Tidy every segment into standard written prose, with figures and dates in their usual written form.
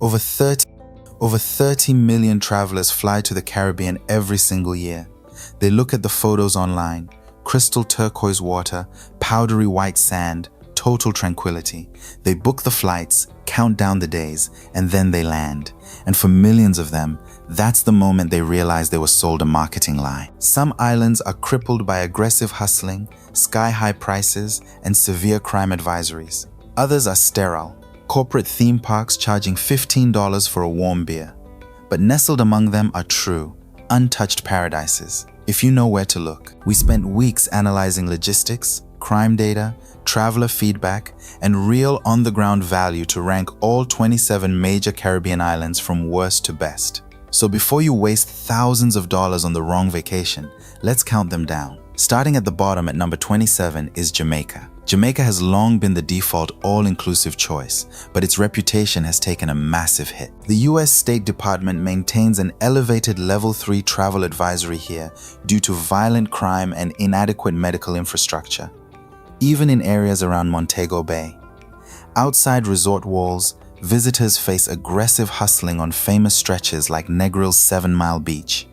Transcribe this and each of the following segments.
Over 30 million travelers fly to the Caribbean every single year. They look at the photos online: crystal turquoise water, powdery white sand, total tranquility. They book the flights, count down the days, and then they land. And for millions of them, that's the moment they realize they were sold a marketing lie. Some islands are crippled by aggressive hustling, sky-high prices, and severe crime advisories. Others are sterile, corporate theme parks charging $15 for a warm beer. But nestled among them are true, untouched paradises, if you know where to look. We spent weeks analyzing logistics, crime data, traveler feedback, and real on-the-ground value to rank all 27 major Caribbean islands from worst to best. So before you waste thousands of dollars on the wrong vacation, let's count them down. Starting at the bottom at number 27 is Jamaica. Jamaica has long been the default all-inclusive choice, but its reputation has taken a massive hit. The US State Department maintains an elevated Level 3 travel advisory here due to violent crime and inadequate medical infrastructure, even in areas around Montego Bay. Outside resort walls, visitors face aggressive hustling on famous stretches like Negril's 7 Mile Beach.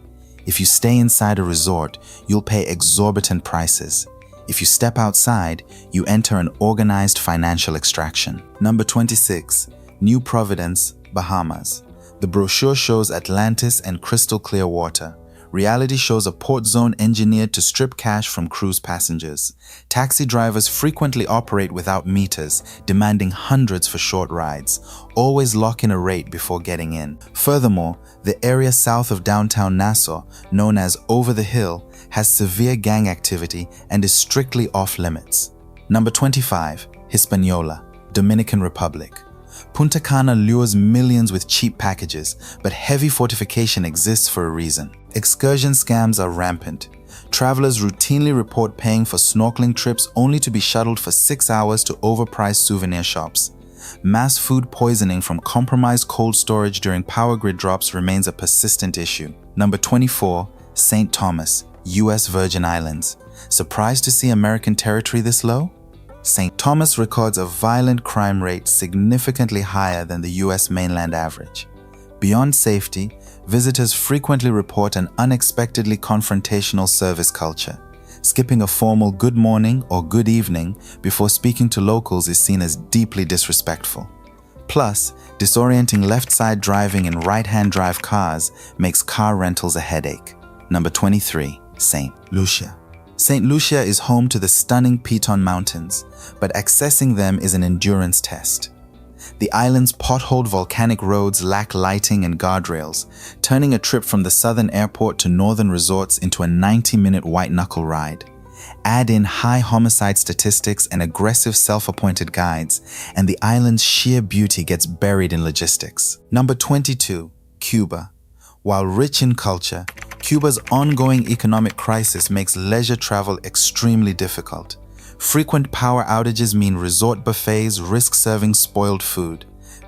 If you stay inside a resort, you'll pay exorbitant prices. If you step outside, you enter an organized financial extraction. Number 26, New Providence, Bahamas. The brochure shows Atlantis and crystal clear water. Reality shows a port zone engineered to strip cash from cruise passengers. Taxi drivers frequently operate without meters, demanding hundreds for short rides. Always lock in a rate before getting in. Furthermore, the area south of downtown Nassau, known as Over the Hill, has severe gang activity and is strictly off-limits. Number 25, Hispaniola, Dominican Republic. Punta Cana lures millions with cheap packages, but heavy fortification exists for a reason. Excursion scams are rampant. Travelers routinely report paying for snorkeling trips only to be shuttled for 6 hours to overpriced souvenir shops. Mass food poisoning from compromised cold storage during power grid drops remains a persistent issue. Number 24, St. Thomas, US Virgin Islands. Surprised to see American territory this low? St. Thomas records a violent crime rate significantly higher than the US mainland average. Beyond safety, visitors frequently report an unexpectedly confrontational service culture. Skipping a formal good morning or good evening before speaking to locals is seen as deeply disrespectful. Plus, disorienting left-side driving in right-hand drive cars makes car rentals a headache. Number 23, St. Lucia. St. Lucia is home to the stunning Piton Mountains, but accessing them is an endurance test. The island's potholed volcanic roads lack lighting and guardrails, turning a trip from the southern airport to northern resorts into a 90-minute white-knuckle ride. Add in high homicide statistics and aggressive self-appointed guides, and the island's sheer beauty gets buried in logistics. Number 22, Cuba. While rich in culture, Cuba's ongoing economic crisis makes leisure travel extremely difficult. Frequent power outages mean resort buffets risk serving spoiled food.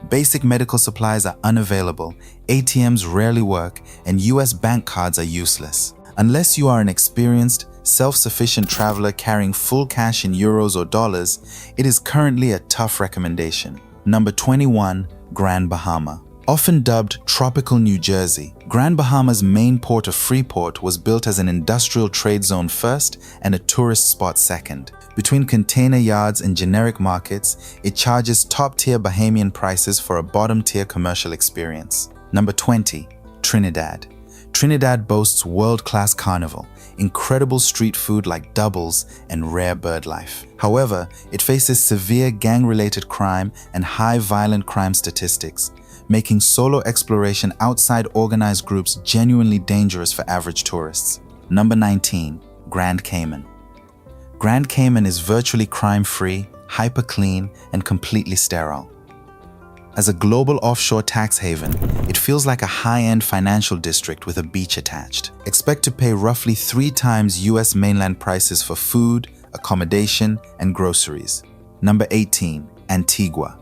Basic medical supplies are unavailable, ATMs rarely work, and US bank cards are useless. Unless you are an experienced, self-sufficient traveler carrying full cash in euros or dollars, it is currently a tough recommendation. Number 21, Grand Bahama. Often dubbed Tropical New Jersey, Grand Bahama's main port of Freeport was built as an industrial trade zone first and a tourist spot second. Between container yards and generic markets, it charges top-tier Bahamian prices for a bottom-tier commercial experience. Number 20, Trinidad. Trinidad boasts world-class carnival, incredible street food like doubles, and rare bird life. However, it faces severe gang-related crime and high violent crime statistics, making solo exploration outside organized groups genuinely dangerous for average tourists. Number 19, Grand Cayman. Grand Cayman is virtually crime-free, hyper-clean, and completely sterile. As a global offshore tax haven, it feels like a high-end financial district with a beach attached. Expect to pay roughly 3 times US mainland prices for food, accommodation, and groceries. Number 18, Antigua.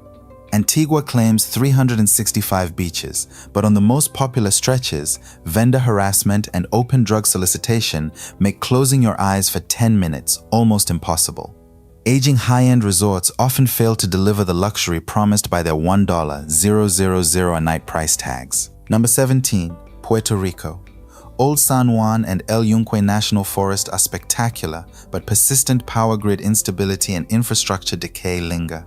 Antigua claims 365 beaches, but on the most popular stretches, vendor harassment and open drug solicitation make closing your eyes for 10 minutes almost impossible. Aging high-end resorts often fail to deliver the luxury promised by their $1,000 a night price tags. Number 17. Puerto Rico. Old San Juan and El Yunque National Forest are spectacular, but persistent power grid instability and infrastructure decay linger.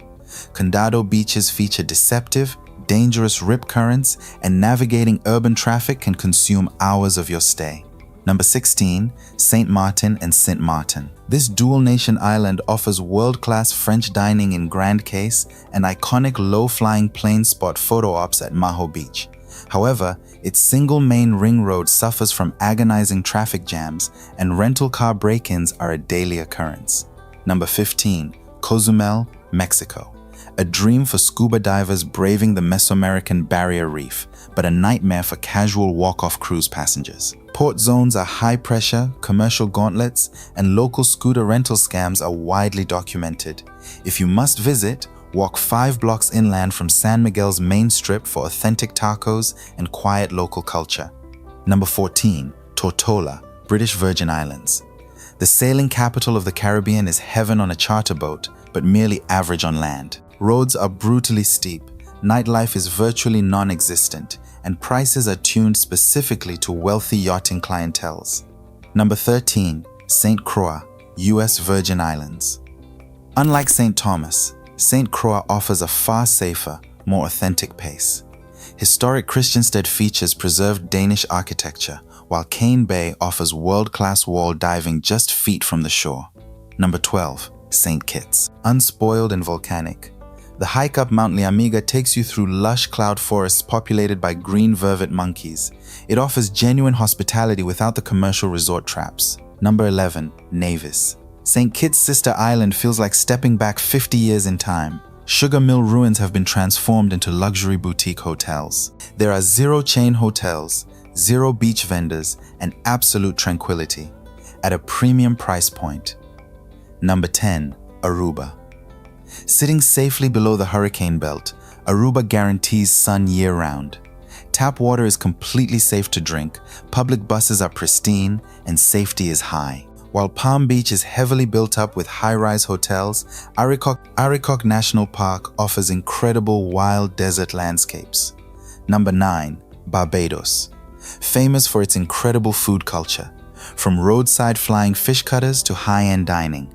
Condado beaches feature deceptive, dangerous rip currents, and navigating urban traffic can consume hours of your stay. Number 16. Sint Maarten and Sint Maarten. This dual-nation island offers world-class French dining in Grand Case and iconic low-flying plane spot photo ops at Maho Beach. However, its single main ring road suffers from agonizing traffic jams, and rental car break-ins are a daily occurrence. Number 15. Cozumel, Mexico. A dream for scuba divers braving the Mesoamerican Barrier Reef, but a nightmare for casual walk-off cruise passengers. Port zones are high-pressure, commercial gauntlets, and local scooter rental scams are widely documented. If you must visit, walk 5 blocks inland from San Miguel's main strip for authentic tacos and quiet local culture. Number 14. Tortola, British Virgin Islands. The sailing capital of the Caribbean is heaven on a charter boat, but merely average on land. Roads are brutally steep, nightlife is virtually non-existent, and prices are tuned specifically to wealthy yachting clienteles. Number 13. St. Croix, US Virgin Islands. Unlike St. Thomas, St. Croix offers a far safer, more authentic pace. Historic Christiansted features preserved Danish architecture, while Cane Bay offers world-class wall diving just feet from the shore. Number 12. St. Kitts. Unspoiled and volcanic. The hike up Mount Liamiga takes you through lush cloud forests populated by green vervet monkeys. It offers genuine hospitality without the commercial resort traps. Number 11. Nevis. St. Kitts' sister island feels like stepping back 50 years in time. Sugar Mill ruins have been transformed into luxury boutique hotels. There are 0 chain hotels, 0 beach vendors, and absolute tranquility at a premium price point. Number 10. Aruba. Sitting safely below the hurricane belt, Aruba guarantees sun year-round. Tap water is completely safe to drink, public buses are pristine, and safety is high. While Palm Beach is heavily built up with high-rise hotels, Arikok National Park offers incredible wild desert landscapes. Number 9. Barbados. Famous for its incredible food culture, from roadside flying fish cutters to high-end dining.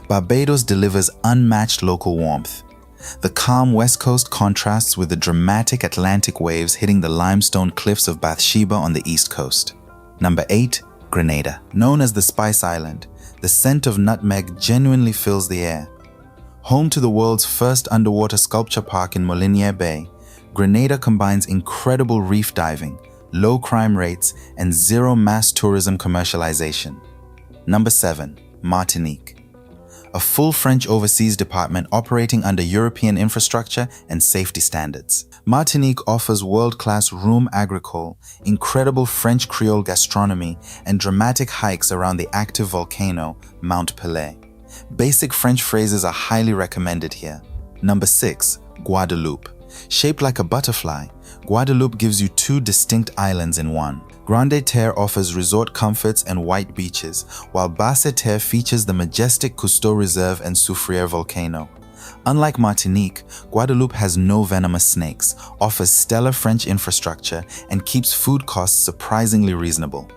Barbados delivers unmatched local warmth. The calm west coast contrasts with the dramatic Atlantic waves hitting the limestone cliffs of Bathsheba on the east coast. Number 8. Grenada. Known as the Spice Island, the scent of nutmeg genuinely fills the air. Home to the world's first underwater sculpture park in Molinier Bay, Grenada combines incredible reef diving, low crime rates, and 0 mass tourism commercialization. Number 7. Martinique. A full French overseas department operating under European infrastructure and safety standards. Martinique offers world-class room agricole, incredible French Creole gastronomy, and dramatic hikes around the active volcano, Mount Pelée. Basic French phrases are highly recommended here. Number 6. Guadeloupe. Shaped like a butterfly, Guadeloupe gives you 2 distinct islands in one. Grande Terre offers resort comforts and white beaches, while Basse Terre features the majestic Cousteau Reserve and Soufrière volcano. Unlike Martinique, Guadeloupe has no venomous snakes, offers stellar French infrastructure, and keeps food costs surprisingly reasonable.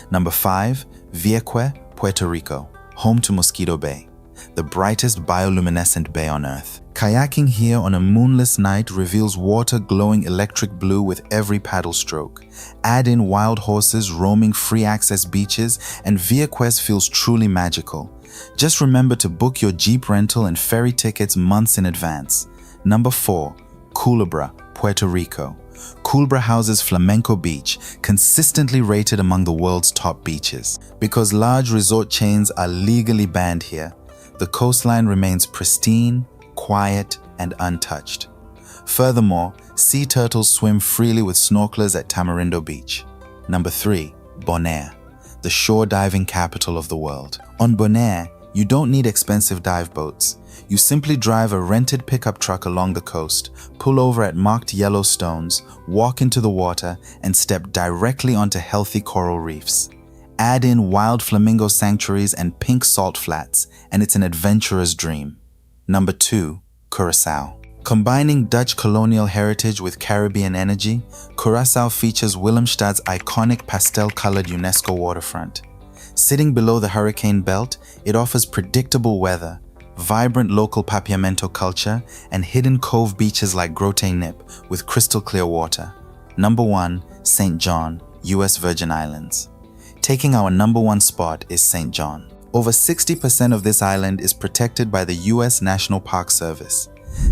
Number 5. Vieques, Puerto Rico, home to Mosquito Bay, the brightest bioluminescent bay on Earth. Kayaking here on a moonless night reveals water glowing electric blue with every paddle stroke. Add in wild horses roaming free-access beaches, and Vieques feels truly magical. Just remember to book your Jeep rental and ferry tickets months in advance. Number 4. Culebra, Puerto Rico. Culebra houses Flamenco Beach, consistently rated among the world's top beaches. Because large resort chains are legally banned here, the coastline remains pristine, quiet, and untouched. Furthermore, sea turtles swim freely with snorkelers at Tamarindo Beach. Number 3. Bonaire, the shore diving capital of the world. On Bonaire, you don't need expensive dive boats. You simply drive a rented pickup truck along the coast, pull over at marked yellow stones, walk into the water, and step directly onto healthy coral reefs. Add in wild flamingo sanctuaries and pink salt flats, and it's an adventurer's dream. Number 2, Curaçao. Combining Dutch colonial heritage with Caribbean energy, Curaçao features Willemstad's iconic pastel-colored UNESCO waterfront. Sitting below the hurricane belt, it offers predictable weather, vibrant local papiamento culture, and hidden cove beaches like Grote Nip with crystal clear water. Number 1, St. John, US Virgin Islands. Taking our number 1 spot is St. John. Over 60% of this island is protected by the US National Park Service.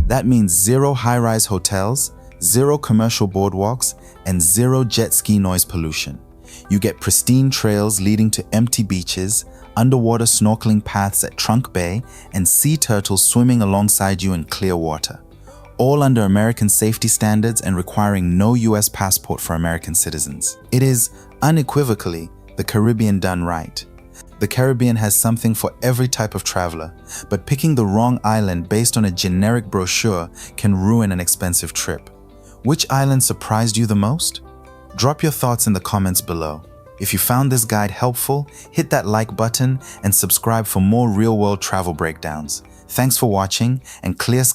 That means 0 high-rise hotels, 0 commercial boardwalks, and 0 jet ski noise pollution. You get pristine trails leading to empty beaches, underwater snorkeling paths at Trunk Bay, and sea turtles swimming alongside you in clear water. All under American safety standards and requiring no US passport for American citizens. It is, unequivocally, the Caribbean done right. The Caribbean has something for every type of traveler, but picking the wrong island based on a generic brochure can ruin an expensive trip. Which island surprised you the most? Drop your thoughts in the comments below. If you found this guide helpful, hit that like button and subscribe for more real-world travel breakdowns. Thanks for watching, and clear